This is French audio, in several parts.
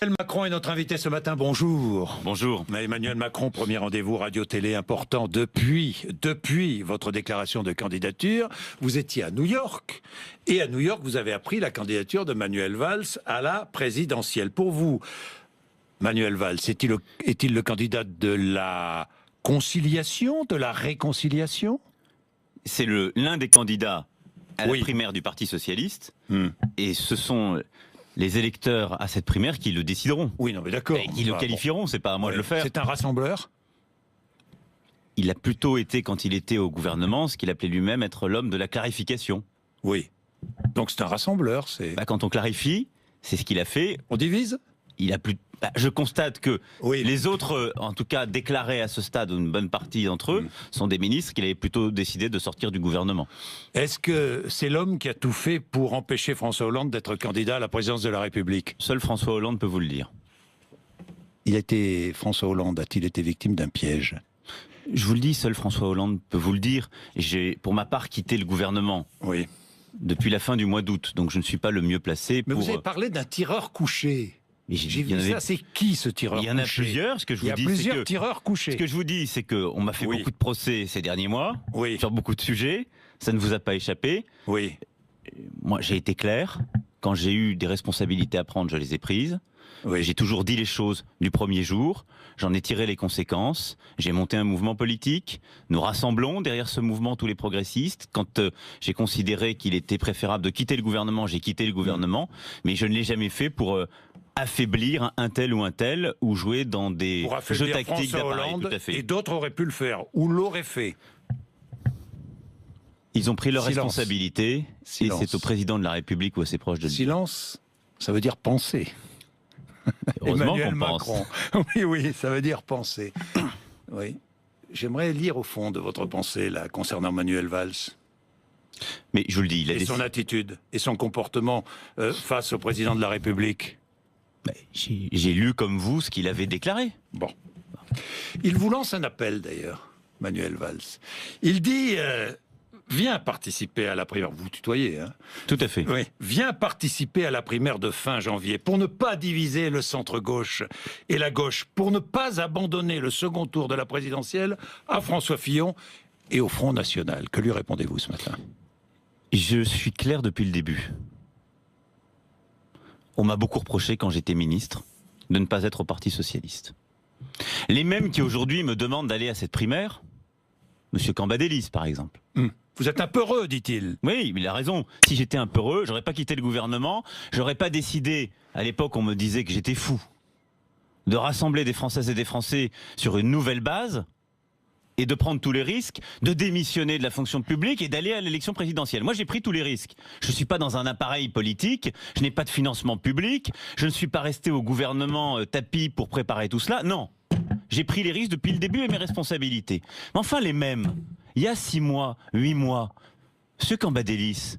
Emmanuel Macron est notre invité ce matin, bonjour. Bonjour. Emmanuel Macron, premier rendez-vous radio-télé important depuis votre déclaration de candidature. Vous étiez à New York, et à New York, vous avez appris la candidature de Manuel Valls à la présidentielle. Pour vous, Manuel Valls, est-il le candidat de la conciliation, de la réconciliation? C'est l'un des candidats à la primaire du Parti Socialiste, et ce sont les électeurs à cette primaire qui le décideront. Oui, non, mais d'accord. Et qui le qualifieront, c'est pas à moi de le faire. C'est un rassembleur? Il a plutôt été, quand il était au gouvernement, ce qu'il appelait lui-même être l'homme de la clarification. Oui. Donc c'est un rassembleur, Quand on clarifie, c'est ce qu'il a fait. On divise? Il a plus. Je constate que les autres, en tout cas déclarés à ce stade, une bonne partie d'entre eux, sont des ministres qu'il avait plutôt décidé de sortir du gouvernement. Est-ce que c'est l'homme qui a tout fait pour empêcher François Hollande d'être candidat à la présidence de la République? Seul François Hollande peut vous le dire. François Hollande a-t-il été victime d'un piège? Je vous le dis, seul François Hollande peut vous le dire. J'ai, pour ma part, quitté le gouvernement. Oui. Depuis la fin du mois d'août, donc je ne suis pas le mieux placé pour... Mais vous avez parlé d'un tireur couché. J'ai vu ça, c'est qui ce tireur couché? Il y en a plusieurs. Il y a plusieurs tireurs couchés. Ce que je vous dis, c'est qu'on m'a fait beaucoup de procès ces derniers mois, sur beaucoup de sujets. Ça ne vous a pas échappé. Oui. Moi, j'ai été clair. Quand j'ai eu des responsabilités à prendre, je les ai prises. J'ai toujours dit les choses du premier jour. J'en ai tiré les conséquences. J'ai monté un mouvement politique. Nous rassemblons derrière ce mouvement tous les progressistes. Quand j'ai considéré qu'il était préférable de quitter le gouvernement, j'ai quitté le gouvernement. Mais je ne l'ai jamais fait pour affaiblir un tel ou jouer dans des jeux tactiques d'appareil. Tout à fait. Et d'autres auraient pu le faire, ou l'auraient fait. Ils ont pris leurs responsabilités, et c'est au président de la République ou à ses proches de le dire. Silence, ça veut dire penser. Heureusement Emmanuel qu'on Macron. Oui, ça veut dire penser. Oui. J'aimerais lire au fond de votre pensée là concernant Manuel Valls. Mais je vous le dis, son attitude et son comportement face au président de la République. J'ai lu comme vous ce qu'il avait déclaré. Bon. Il vous lance un appel d'ailleurs, Manuel Valls. Il dit viens participer à la primaire. Vous tutoyez, hein? Tout à fait. Oui. Viens participer à la primaire de fin janvier pour ne pas diviser le centre-gauche et la gauche, pour ne pas abandonner le second tour de la présidentielle à François Fillon et au Front National. Que lui répondez-vous ce matin? Je suis clair depuis le début. On m'a beaucoup reproché quand j'étais ministre de ne pas être au Parti Socialiste. Les mêmes qui aujourd'hui me demandent d'aller à cette primaire, Monsieur Cambadélis par exemple. Vous êtes un peureux, dit-il. Oui, mais il a raison. Si j'étais un peureux, j'aurais pas quitté le gouvernement, j'aurais pas décidé, à l'époque on me disait que j'étais fou, de rassembler des Françaises et des Français sur une nouvelle base et de prendre tous les risques, de démissionner de la fonction publique et d'aller à l'élection présidentielle. Moi, j'ai pris tous les risques. Je ne suis pas dans un appareil politique, je n'ai pas de financement public, je ne suis pas resté au gouvernement tapis pour préparer tout cela. Non, j'ai pris les risques depuis le début et mes responsabilités. Mais enfin, les mêmes, il y a 6 mois, 8 mois, ce Cambadélis,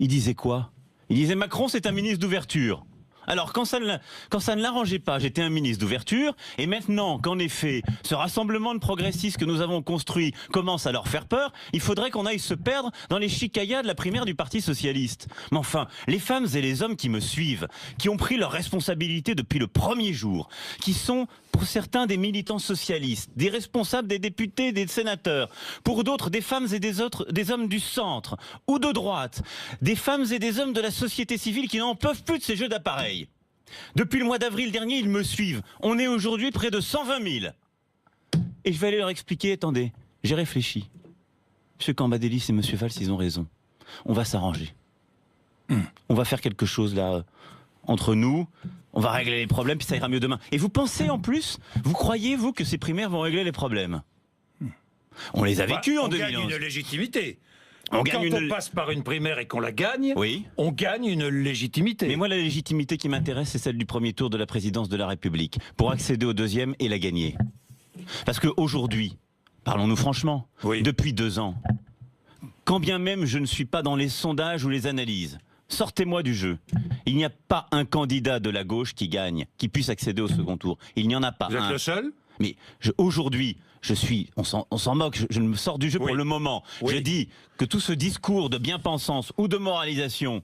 il disait quoi? Il disait Macron, c'est un ministre d'ouverture. Alors, quand ça ne l'arrangeait pas, j'étais un ministre d'ouverture, et maintenant qu'en effet, ce rassemblement de progressistes que nous avons construit commence à leur faire peur, il faudrait qu'on aille se perdre dans les chicayas de la primaire du Parti Socialiste. Mais enfin, les femmes et les hommes qui me suivent, qui ont pris leurs responsabilités depuis le premier jour, qui sont pour certains des militants socialistes, des responsables des députés, des sénateurs, pour d'autres des femmes et des hommes du centre ou de droite, des femmes et des hommes de la société civile qui n'en peuvent plus de ces jeux d'appareil. Depuis le mois d'avril dernier, ils me suivent. On est aujourd'hui près de 120 000. Et je vais aller leur expliquer, attendez, j'ai réfléchi. M. Cambadélis et M. Valls, ils ont raison. On va s'arranger. On va faire quelque chose là, entre nous. On va régler les problèmes, puis ça ira mieux demain. Et vous pensez en plus, vous croyez, vous, que ces primaires vont régler les problèmes? On les a vécus en 2011. On gagne une légitimité. Quand on passe par une primaire et qu'on la gagne, on gagne une légitimité. Mais moi, la légitimité qui m'intéresse, c'est celle du premier tour de la présidence de la République, pour accéder au deuxième et la gagner. Parce qu'aujourd'hui, parlons-nous franchement, depuis 2 ans, quand bien même je ne suis pas dans les sondages ou les analyses, sortez-moi du jeu. Il n'y a pas un candidat de la gauche qui gagne, qui puisse accéder au second tour. Il n'y en a pas un. Vous êtes le seul? Mais aujourd'hui, on s'en moque, je me sors du jeu pour le moment. Je dis que tout ce discours de bien-pensance ou de moralisation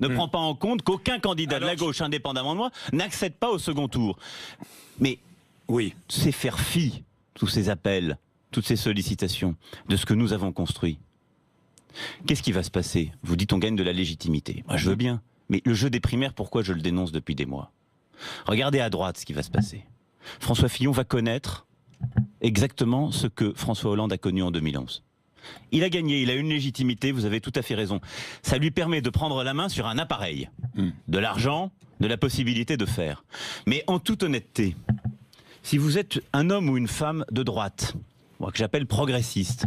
ne prend pas en compte qu'aucun candidat de la gauche, indépendamment de moi, n'accède pas au second tour. Mais oui, c'est faire fi, tous ces appels, toutes ces sollicitations, de ce que nous avons construit. Qu'est-ce qui va se passer? Vous dites on gagne de la légitimité. Moi je veux bien. Mais le jeu des primaires, pourquoi je le dénonce depuis des mois? Regardez à droite ce qui va se passer. François Fillon va connaître exactement ce que François Hollande a connu en 2011. Il a gagné, il a une légitimité, vous avez tout à fait raison. Ça lui permet de prendre la main sur un appareil, de l'argent, de la possibilité de faire. Mais en toute honnêteté, si vous êtes un homme ou une femme de droite, moi que j'appelle progressiste,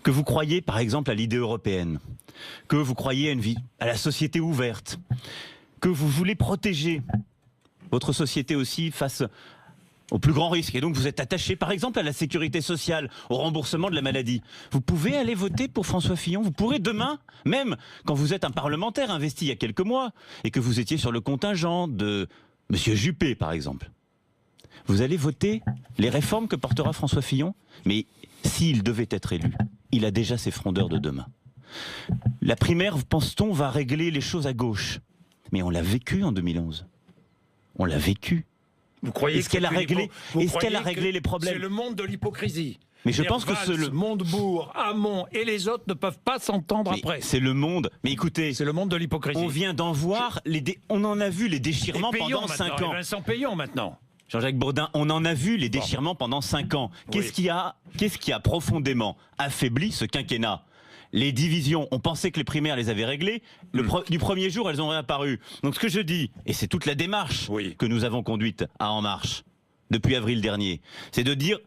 que vous croyez par exemple à l'idée européenne, que vous croyez à la société ouverte, que vous voulez protéger votre société aussi face au plus grand risque, et donc vous êtes attaché par exemple à la sécurité sociale, au remboursement de la maladie, vous pouvez aller voter pour François Fillon. Vous pourrez demain, même quand vous êtes un parlementaire investi il y a quelques mois, et que vous étiez sur le contingent de Monsieur Juppé par exemple, vous allez voter les réformes que portera François Fillon. Mais s'il devait être élu, il a déjà ses frondeurs de demain. La primaire, pense-t-on, va régler les choses à gauche? Mais on l'a vécu en 2011. On l'a vécu. Vous croyez Est-ce qu'elle a réglé les problèmes? C'est le monde de l'hypocrisie. Mais je pense que Valls, Montebourg, Hamon et les autres ne peuvent pas s'entendre après. C'est le monde. Mais écoutez, c'est le monde de l'hypocrisie. On vient d'en voir on en a vu les déchirements pendant 5 ans. Vincent Payon maintenant. Jean-Jacques Bourdin, on en a vu les déchirements pendant 5 ans. Qu'est-ce qui a profondément affaibli ce quinquennat? Les divisions, on pensait que les primaires les avaient réglées. Du premier jour, elles ont réapparu. Donc ce que je dis, et c'est toute la démarche que nous avons conduite à En Marche depuis avril dernier, c'est de dire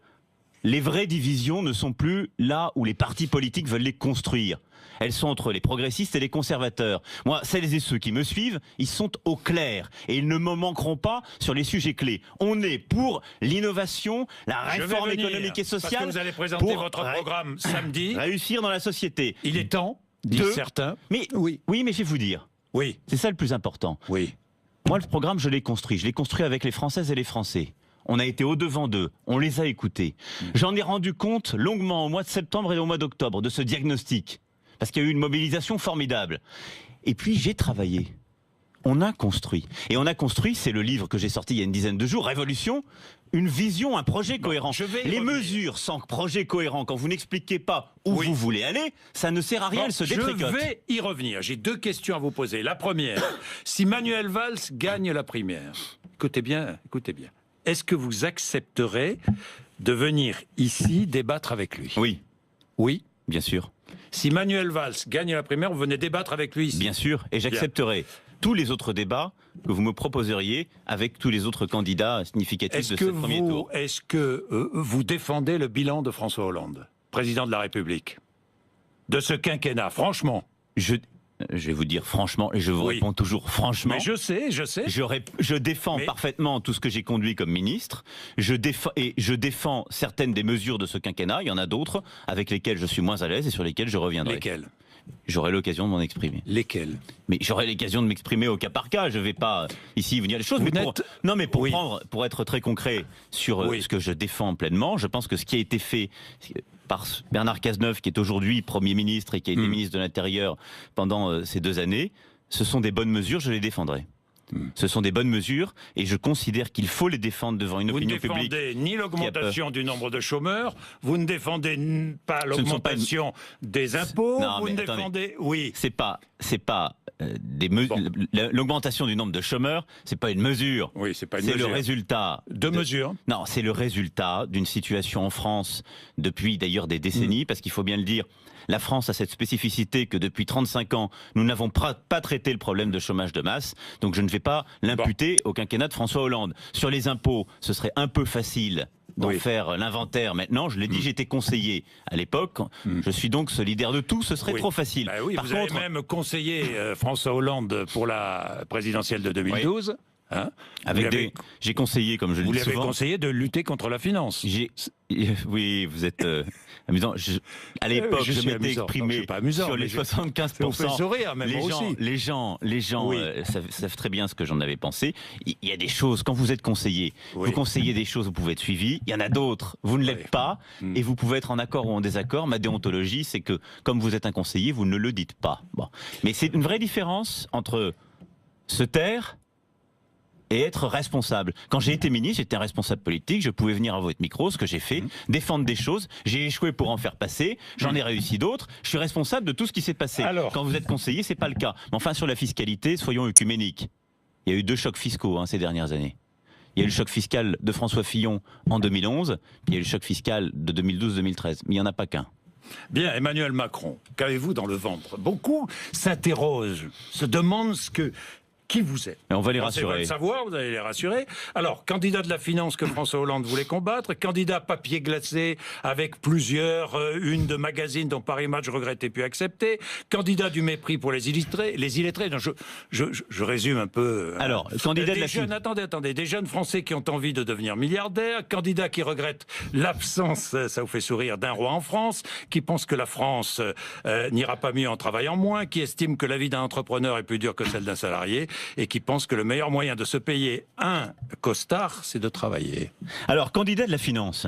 les vraies divisions ne sont plus là où les partis politiques veulent les construire. Elles sont entre les progressistes et les conservateurs. Moi, celles et ceux qui me suivent, ils sont au clair. Et ils ne me manqueront pas sur les sujets clés. On est pour l'innovation, la réforme économique et sociale. Parce que vous allez présenter votre programme samedi. Réussir dans la société. Il est temps, disent certains. Mais, oui, mais je vais vous dire. Oui. C'est ça le plus important. Oui. Moi, le programme, je l'ai construit. Je l'ai construit avec les Françaises et les Français. On a été au-devant d'eux, on les a écoutés. J'en ai rendu compte longuement au mois de septembre et au mois d'octobre de ce diagnostic. Parce qu'il y a eu une mobilisation formidable. Et puis j'ai travaillé. On a construit. Et on a construit, c'est le livre que j'ai sorti il y a une dizaine de jours, Révolution, une vision, un projet cohérent. Les mesures sans projet cohérent, quand vous n'expliquez pas où vous voulez aller, ça ne sert à rien, elles se détricotent. Je vais y revenir. J'ai 2 questions à vous poser. La première, si Manuel Valls gagne la primaire, écoutez bien. Est-ce que vous accepterez de venir ici débattre avec lui? Oui. Oui? Bien sûr. Si Manuel Valls gagne la primaire, vous venez débattre avec lui ici? Bien sûr, et j'accepterai tous les autres débats que vous me proposeriez avec tous les autres candidats significatifs de ce premier tour. Est-ce que vous défendez le bilan de François Hollande, président de la République, de ce quinquennat, franchement? Je vais vous dire franchement, et je vous réponds toujours franchement. Mais je sais. Je défends parfaitement tout ce que j'ai conduit comme ministre. Je défends certaines des mesures de ce quinquennat. Il y en a d'autres avec lesquelles je suis moins à l'aise et sur lesquelles je reviendrai. Lesquelles? J'aurai l'occasion de m'en exprimer. Lesquelles? Mais j'aurai l'occasion de m'exprimer au cas par cas. Je ne vais pas ici vous dire les choses. Pour être très concret sur ce que je défends pleinement, je pense que ce qui a été fait par Bernard Cazeneuve, qui est aujourd'hui Premier ministre et qui a été ministre de l'Intérieur pendant ces 2 années, ce sont des bonnes mesures, je les défendrai. Ce sont des bonnes mesures et je considère qu'il faut les défendre devant une opinion publique. Vous ne défendez ni l'augmentation du nombre de chômeurs, vous ne défendez pas l'augmentation des impôts, vous ne défendez... Oui. C'est pas l'augmentation du nombre de chômeurs, c'est pas une mesure. Oui, c'est pas une mesure. C'est le résultat de mesures. Non, c'est le résultat d'une situation en France depuis d'ailleurs des décennies, parce qu'il faut bien le dire. La France a cette spécificité que depuis 35 ans, nous n'avons pas traité le problème de chômage de masse. Donc je ne vais pas l'imputer au quinquennat de François Hollande. Sur les impôts, ce serait un peu facile d'en faire l'inventaire maintenant. Je l'ai dit, j'étais conseiller à l'époque. Je suis donc solidaire de tout, ce serait trop facile. Par contre, avez même conseillé François Hollande pour la présidentielle de 2012. Hein, J'ai conseillé, comme je le vous dis lui avez souvent. conseillé de lutter contre la finance. Oui, vous êtes amusant. À l'époque, je je suis m'étais amusant. Non, je exprimé suis pas amusant, sur mais les ça vous 75%. fait sourire, même moi aussi. Les gens Oui. savent très bien ce que j'en avais pensé. Il y a des choses, quand vous êtes conseiller, Oui. vous conseillez des choses, vous pouvez être suivi. Il y en a d'autres, vous ne l'êtes Oui. pas, Mm. et vous pouvez être en accord ou en désaccord. Ma déontologie, c'est que, comme vous êtes un conseiller, vous ne le dites pas. Bon. Mais c'est une vraie différence entre se taire et être responsable. Quand j'ai été ministre, j'étais un responsable politique, je pouvais venir à votre micro, ce que j'ai fait, défendre des choses, j'ai échoué pour en faire passer, j'en ai réussi d'autres, je suis responsable de tout ce qui s'est passé. Alors. Quand vous êtes conseiller, c'est pas le cas. Mais enfin, sur la fiscalité, soyons œcuméniques. Il y a eu 2 chocs fiscaux ces dernières années. Il y a eu le choc fiscal de François Fillon en 2011, puis il y a eu le choc fiscal de 2012-2013. Mais il n'y en a pas qu'un. Bien, Emmanuel Macron, qu'avez-vous dans le ventre? Beaucoup s'interrogent, se demandent qui vous êtes. Et on va les C'est rassurer. votre savoir, vous allez les rassurer. Alors, candidat de la finance que François Hollande voulait combattre, candidat papier glacé avec plusieurs unes de magazines dont Paris Match regrettait pu accepter, candidat du mépris pour les illettrés. Non, je résume un peu. Alors, candidat de la jeunes, attendez, des jeunes Français qui ont envie de devenir milliardaires, candidat qui regrette l'absence, ça vous fait sourire, d'un roi en France, qui pense que la France n'ira pas mieux en travaillant moins, qui estime que la vie d'un entrepreneur est plus dure que celle d'un salarié, et qui pense que le meilleur moyen de se payer un costard, c'est de travailler. Alors, candidat de la finance.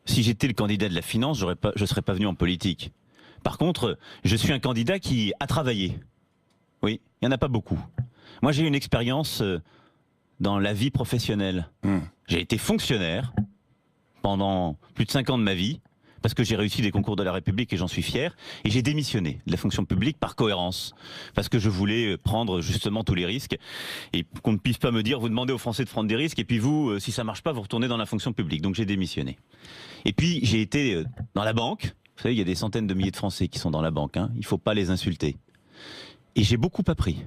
Si j'étais le candidat de la finance, je ne serais pas venu en politique. Par contre, je suis un candidat qui a travaillé. Oui, il n'y en a pas beaucoup. Moi, j'ai une expérience dans la vie professionnelle. J'ai été fonctionnaire pendant plus de 5 ans de ma vie, parce que j'ai réussi des concours de la République et j'en suis fier. Et j'ai démissionné de la fonction publique par cohérence, parce que je voulais prendre justement tous les risques et qu'on ne puisse pas me dire vous demandez aux Français de prendre des risques et puis vous, si ça marche pas, vous retournez dans la fonction publique. Donc j'ai démissionné. Et puis j'ai été dans la banque. Vous savez, il y a des centaines de milliers de Français qui sont dans la banque. Il faut pas les insulter. Et j'ai beaucoup appris.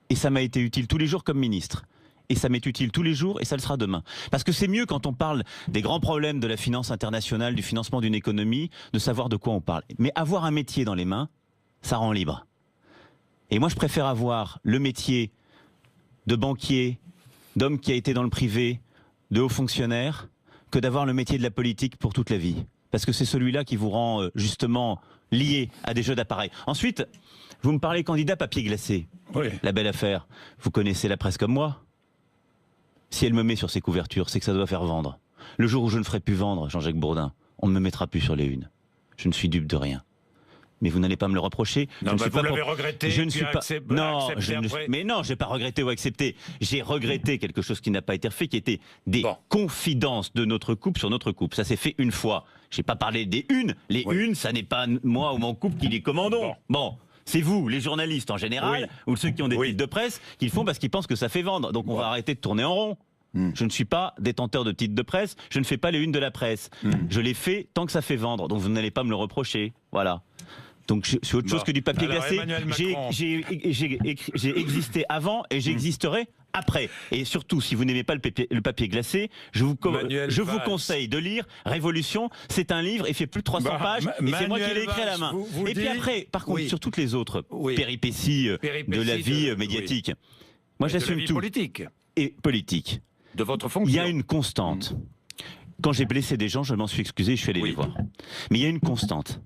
Et ça m'a été utile tous les jours comme ministre. Et ça m'est utile tous les jours et ça le sera demain. Parce que c'est mieux quand on parle des grands problèmes de la finance internationale, du financement d'une économie, de savoir de quoi on parle. Mais avoir un métier dans les mains, ça rend libre. Et moi, je préfère avoir le métier de banquier, d'homme qui a été dans le privé, de haut fonctionnaire, que d'avoir le métier de la politique pour toute la vie. Parce que c'est celui-là qui vous rend justement lié à des jeux d'appareil. Ensuite, vous me parlez candidat papier glacé. Oui. La belle affaire. Vous connaissez la presse comme moi. Si elle me met sur ses couvertures, c'est que ça doit faire vendre. Le jour où je ne ferai plus vendre, Jean-Jacques Bourdin, on ne me mettra plus sur les unes. Je ne suis dupe de rien. Mais vous n'allez pas me le reprocher. Non, vous l'avez regretté. Je ne suis pas. Non, après. mais non, j'ai pas regretté ou accepté. J'ai regretté quelque chose qui n'a pas été fait, qui était des confidences de notre couple sur notre couple. Ça s'est fait une fois. J'ai pas parlé des unes. Les unes, ça n'est pas moi ou mon couple qui les commandons. Bon. C'est vous, les journalistes en général, ou ceux qui ont des titres de presse, qui le font parce qu'ils pensent que ça fait vendre. Donc on va arrêter de tourner en rond. Je ne suis pas détenteur de titres de presse, je ne fais pas les unes de la presse. Je les fais tant que ça fait vendre. Donc vous n'allez pas me le reprocher. Voilà. Donc c'est autre chose que du papier glacé. J'ai existé avant et j'existerai après. Et surtout, si vous n'aimez pas le papier glacé, je vous conseille de lire Révolution. C'est un livre, il fait plus de 300 pages, et c'est moi qui l'ai écrit à la main. Et puis après, par contre, sur toutes les autres péripéties de la vie médiatique, moi j'assume tout. Politique. Et politique. De votre fonction. Il y a une constante. Quand j'ai blessé des gens, je m'en suis excusé, je suis allé les voir. Mais il y a une constante.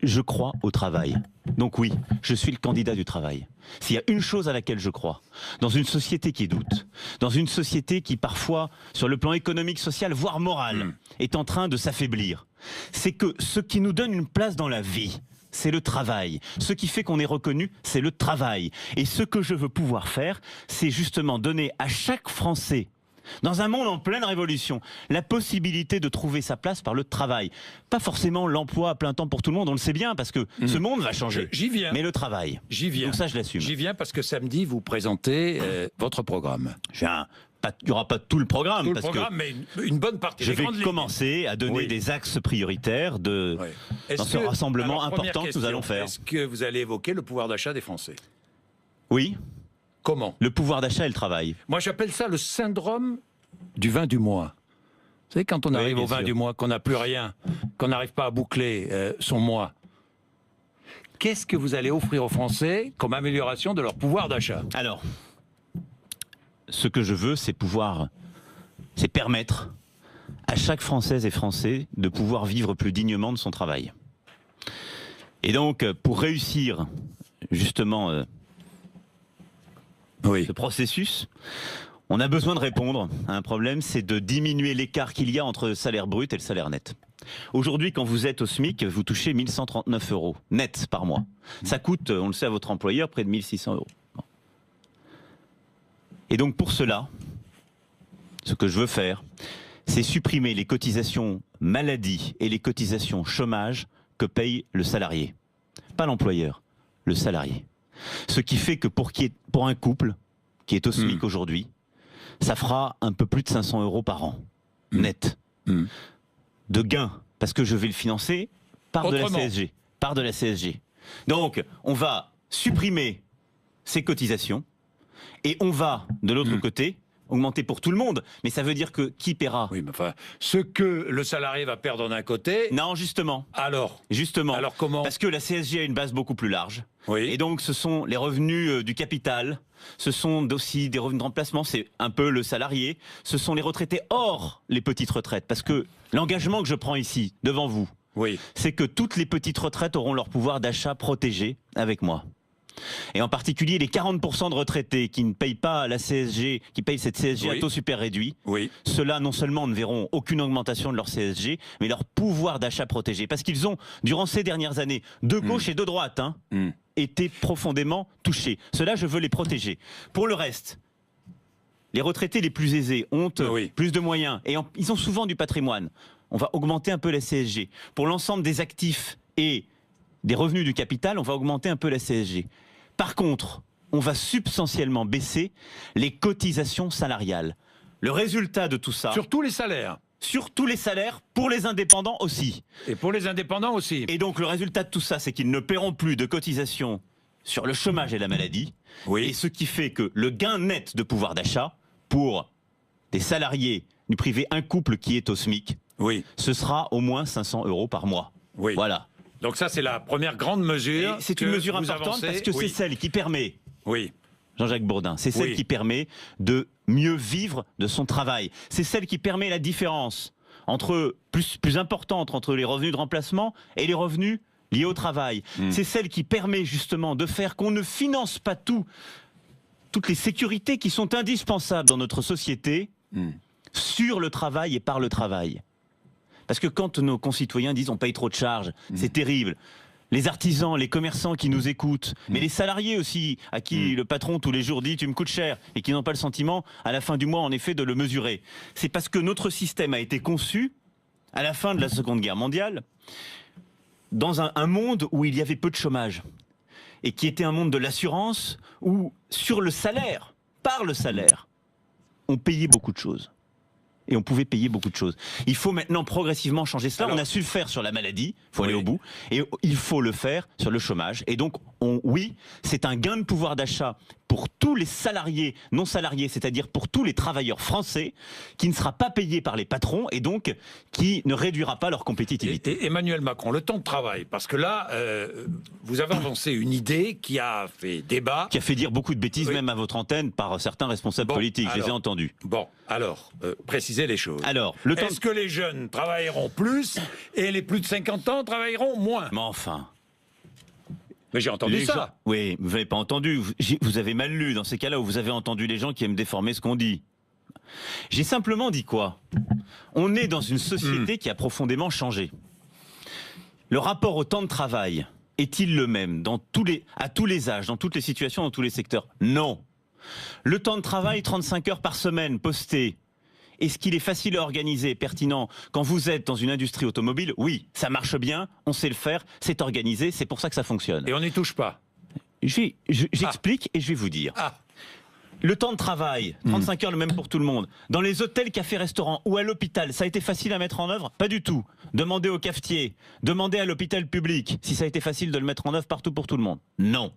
Je crois au travail. Donc oui, je suis le candidat du travail. S'il y a une chose à laquelle je crois, dans une société qui doute, dans une société qui parfois, sur le plan économique, social, voire moral, est en train de s'affaiblir, c'est que ce qui nous donne une place dans la vie, c'est le travail. Ce qui fait qu'on est reconnu, c'est le travail. Et ce que je veux pouvoir faire, c'est justement donner à chaque Français, dans un monde en pleine révolution, la possibilité de trouver sa place par le travail. Pas forcément l'emploi à plein temps pour tout le monde, on le sait bien, parce que ce monde va changer. J'y viens. Mais le travail. J'y viens. Donc ça, je l'assume. J'y viens parce que samedi, vous présentez votre programme. Il n'y aura pas tout le programme. Tout le programme, mais une bonne partie. Je vais commencer à donner des axes prioritaires dans ce rassemblement important que nous allons faire. Est-ce que vous allez évoquer le pouvoir d'achat des Français? Oui. Comment? Le pouvoir d'achat et le travail. Moi, j'appelle ça le syndrome du vin du mois. Vous savez, quand on arrive au vin du mois, qu'on n'a plus rien, qu'on n'arrive pas à boucler son mois, qu'est-ce que vous allez offrir aux Français comme amélioration de leur pouvoir d'achat? Alors, ce que je veux, c'est permettre à chaque Française et Français de pouvoir vivre plus dignement de son travail. Et donc, pour réussir justement ce processus, on a besoin de répondre à un problème, c'est de diminuer l'écart qu'il y a entre le salaire brut et le salaire net. Aujourd'hui, quand vous êtes au SMIC, vous touchez 1 139 € net par mois. Ça coûte, on le sait, à votre employeur près de 1 600 €. Et donc pour cela, ce que je veux faire, c'est supprimer les cotisations maladie et les cotisations chômage que paye le salarié. Pas l'employeur, le salarié. Ce qui fait que pour un couple qui est au SMIC aujourd'hui, ça fera un peu plus de 500 € par an, net, de gains, parce que je vais le financer par de la CSG. Par de la CSG. Donc, on va supprimer ces cotisations et on va, de l'autre côté, augmenter pour tout le monde. Mais ça veut dire que qui paiera? Oui, mais enfin, ce que le salarié va perdre d'un côté... Non, justement. Alors comment? Parce que la CSG a une base beaucoup plus large. Oui. Et donc, ce sont les revenus du capital, ce sont aussi des revenus de remplacement, c'est un peu le salarié, ce sont les retraités hors les petites retraites. Parce que l'engagement que je prends ici, devant vous, c'est que toutes les petites retraites auront leur pouvoir d'achat protégé avec moi. Et en particulier les 40% de retraités qui ne payent pas la CSG, qui payent cette CSG à taux super réduit, ceux-là non seulement ne verront aucune augmentation de leur CSG, mais leur pouvoir d'achat protégé. Parce qu'ils ont, durant ces dernières années, de gauche et de droite, été profondément touchés. Ceux-là, je veux les protéger. Pour le reste, les retraités les plus aisés ont plus de moyens et ils ont souvent du patrimoine. On va augmenter un peu la CSG. Pour l'ensemble des actifs et des revenus du capital, on va augmenter un peu la CSG. Par contre, on va substantiellement baisser les cotisations salariales. Le résultat de tout ça... Sur tous les salaires. Sur tous les salaires, pour les indépendants aussi. Et pour les indépendants aussi. Et donc le résultat de tout ça, c'est qu'ils ne paieront plus de cotisations sur le chômage et la maladie. Et ce qui fait que le gain net de pouvoir d'achat pour des salariés du privé, un couple qui est au SMIC, ce sera au moins 500 € par mois. Voilà. Donc ça, c'est la première grande mesure. C'est une mesure importante parce que c'est celle qui permet, Jean-Jacques Bourdin, c'est celle qui permet de mieux vivre de son travail. C'est celle qui permet la différence plus importante entre les revenus de remplacement et les revenus liés au travail. C'est celle qui permet justement de faire qu'on ne finance pas toutes les sécurités qui sont indispensables dans notre société sur le travail et par le travail. Parce que quand nos concitoyens disent on paye trop de charges, c'est terrible. Les artisans, les commerçants qui nous écoutent, mais les salariés aussi, à qui le patron tous les jours dit tu me coûtes cher, et qui n'ont pas le sentiment à la fin du mois en effet de le mesurer. C'est parce que notre système a été conçu à la fin de la Seconde Guerre mondiale dans un monde où il y avait peu de chômage et qui était un monde de l'assurance où sur le salaire, par le salaire, on payait beaucoup de choses. Et on pouvait payer beaucoup de choses. Il faut maintenant progressivement changer cela. On a su le faire sur la maladie, il faut aller au bout, et il faut le faire sur le chômage. Et donc, oui, c'est un gain de pouvoir d'achat pour tous les salariés, non salariés, c'est-à-dire pour tous les travailleurs français, qui ne sera pas payé par les patrons et donc qui ne réduira pas leur compétitivité. Et Emmanuel Macron, le temps de travail, parce que là, vous avez avancé une idée qui a fait débat. Qui a fait dire beaucoup de bêtises, même à votre antenne, par certains responsables politiques, je les ai entendus. Bon, alors, précisez les choses. Alors, est-ce que les jeunes travailleront plus et les plus de 50 ans travailleront moins? Mais enfin... Mais j'ai entendu ça. Oui, vous n'avez pas entendu. Vous avez mal lu dans ces cas-là où vous avez entendu les gens qui aiment déformer ce qu'on dit. J'ai simplement dit quoi? On est dans une société qui a profondément changé. Le rapport au temps de travail est-il le même à tous les âges, dans toutes les situations, dans tous les secteurs? Non. Le temps de travail, 35 heures par semaine, posté. Est-ce qu'il est facile à organiser, pertinent? Quand vous êtes dans une industrie automobile, oui, ça marche bien, on sait le faire, c'est organisé, c'est pour ça que ça fonctionne. Et on n'y touche pas. J'explique et je vais vous dire. Le temps de travail, 35 heures, le même pour tout le monde. Dans les hôtels, cafés, restaurants ou à l'hôpital, ça a été facile à mettre en œuvre? Pas du tout. Demandez au cafetier, demandez à l'hôpital public si ça a été facile de le mettre en œuvre partout pour tout le monde. Non.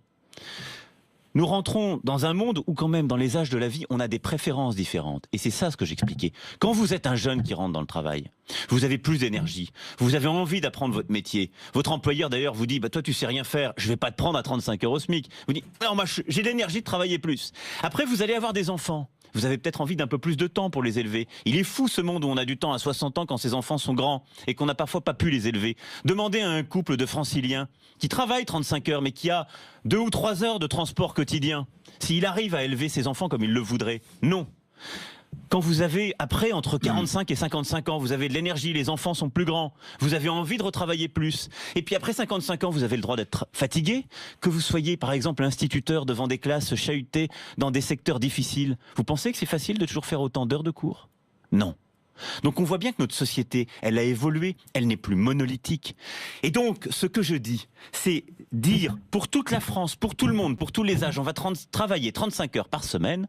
nous rentrons dans un monde où quand même, dans les âges de la vie, on a des préférences différentes. Et c'est ça ce que j'expliquais. Quand vous êtes un jeune qui rentre dans le travail, vous avez plus d'énergie, vous avez envie d'apprendre votre métier. Votre employeur d'ailleurs vous dit, toi tu sais rien faire, je vais pas te prendre à 35 € SMIC. Vous dites, non, moi j'ai l'énergie de travailler plus. Après vous allez avoir des enfants. Vous avez peut-être envie d'un peu plus de temps pour les élever. Il est fou ce monde où on a du temps à 60 ans quand ses enfants sont grands et qu'on n'a parfois pas pu les élever. Demandez à un couple de franciliens qui travaille 35 heures mais qui a 2 ou 3 heures de transport quotidien, s'il arrive à élever ses enfants comme il le voudrait. Non. Quand vous avez, après, entre 45 et 55 ans, vous avez de l'énergie, les enfants sont plus grands, vous avez envie de retravailler plus. Et puis après 55 ans, vous avez le droit d'être fatigué, que vous soyez par exemple instituteur devant des classes chahutées dans des secteurs difficiles. Vous pensez que c'est facile de toujours faire autant d'heures de cours? Non. Donc on voit bien que notre société, elle a évolué, elle n'est plus monolithique. Et donc, ce que je dis, c'est dire pour toute la France, pour tout le monde, pour tous les âges, on va travailler 35 heures par semaine,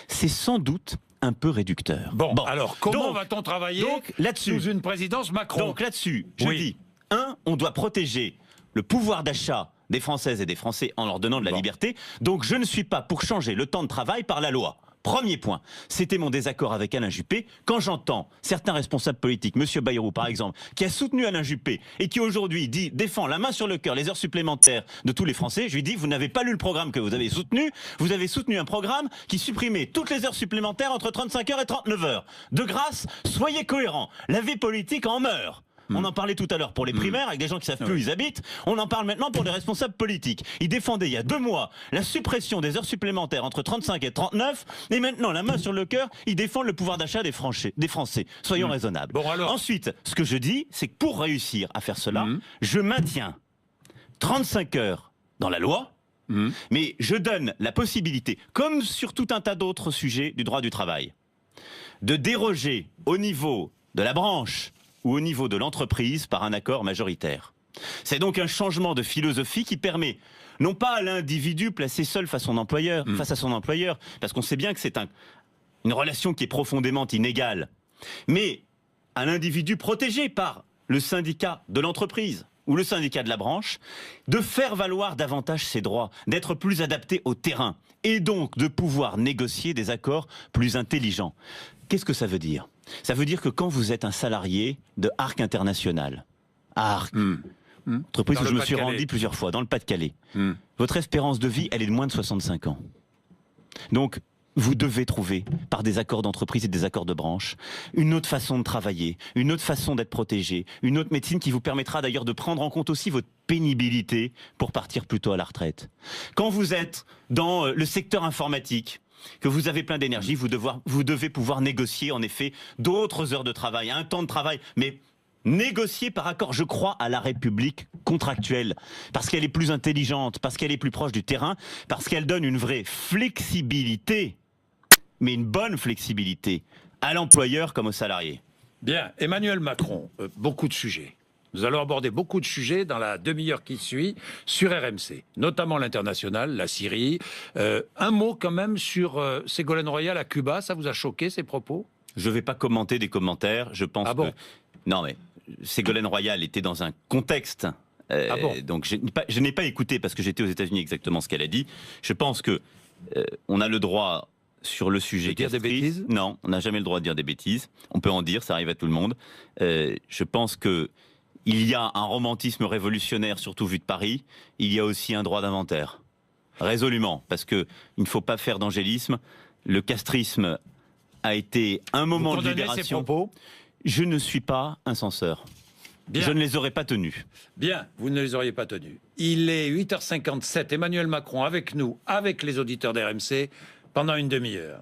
c'est sans doute un peu réducteur. Bon, alors comment va-t-on travailler sous une présidence Macron? Donc là-dessus, je dis, on doit protéger le pouvoir d'achat des Françaises et des Français en leur donnant de la liberté. Donc je ne suis pas pour changer le temps de travail par la loi. Premier point, c'était mon désaccord avec Alain Juppé. Quand j'entends certains responsables politiques, Monsieur Bayrou par exemple, qui a soutenu Alain Juppé et qui aujourd'hui défend la main sur le cœur les heures supplémentaires de tous les Français, je lui dis, vous n'avez pas lu le programme que vous avez soutenu un programme qui supprimait toutes les heures supplémentaires entre 35 heures et 39 heures. De grâce, soyez cohérents, la vie politique en meurt. On en parlait tout à l'heure pour les primaires, avec des gens qui savent plus où ils habitent. On en parle maintenant pour les responsables politiques. Ils défendaient il y a 2 mois la suppression des heures supplémentaires entre 35 et 39. Et maintenant, la main sur le cœur, ils défendent le pouvoir d'achat des Français. Soyons raisonnables. Bon, alors... Ensuite, ce que je dis, c'est que pour réussir à faire cela, je maintiens 35 heures dans la loi, mais je donne la possibilité, comme sur tout un tas d'autres sujets du droit du travail, de déroger au niveau de la branche ou au niveau de l'entreprise par un accord majoritaire. C'est donc un changement de philosophie qui permet non pas à l'individu placé seul face à son employeur, parce qu'on sait bien que c'est une relation qui est profondément inégale, mais à l'individu protégé par le syndicat de l'entreprise ou le syndicat de la branche, de faire valoir davantage ses droits, d'être plus adapté au terrain, et donc de pouvoir négocier des accords plus intelligents. Qu'est-ce que ça veut dire ? Ça veut dire que quand vous êtes un salarié de Arc International, à Arc, entreprise où je me suis rendu plusieurs fois, dans le Pas-de-Calais, votre espérance de vie, elle est de moins de 65 ans. Donc, vous devez trouver, par des accords d'entreprise et des accords de branche, une autre façon de travailler, une autre façon d'être protégé, une autre médecine qui vous permettra d'ailleurs de prendre en compte aussi votre pénibilité pour partir plus tôt à la retraite. Quand vous êtes dans le secteur informatique, que vous avez plein d'énergie, vous devez pouvoir négocier en effet d'autres heures de travail, un temps de travail, mais négocier par accord. Je crois à la République contractuelle, parce qu'elle est plus intelligente, parce qu'elle est plus proche du terrain, parce qu'elle donne une vraie flexibilité, mais une bonne flexibilité, à l'employeur comme au salarié. Bien, Emmanuel Macron, beaucoup de sujets. Nous allons aborder beaucoup de sujets dans la demi-heure qui suit sur RMC, notamment l'international, la Syrie. Un mot quand même sur Ségolène Royal à Cuba, ça vous a choqué ces propos? Je ne vais pas commenter des commentaires, je pense que... Non mais, Ségolène Royal était dans un contexte... Donc je n'ai pas écouté, parce que j'étais aux États-Unis, exactement ce qu'elle a dit. Je pense que on a le droit... Sur le sujet dire des bêtises? Non, on n'a jamais le droit de dire des bêtises. On peut en dire, ça arrive à tout le monde. Je pense que il y a un romantisme révolutionnaire, surtout vu de Paris. Il y a aussi un droit d'inventaire. Résolument, parce que il ne faut pas faire d'angélisme. Le castrisme a été un moment de libération. Ces propos? Je ne suis pas un censeur. Bien. Je ne les aurais pas tenus. Bien, vous ne les auriez pas tenus. Il est 8h57, Emmanuel Macron avec nous, avec les auditeurs d'RMC, pendant une demi-heure.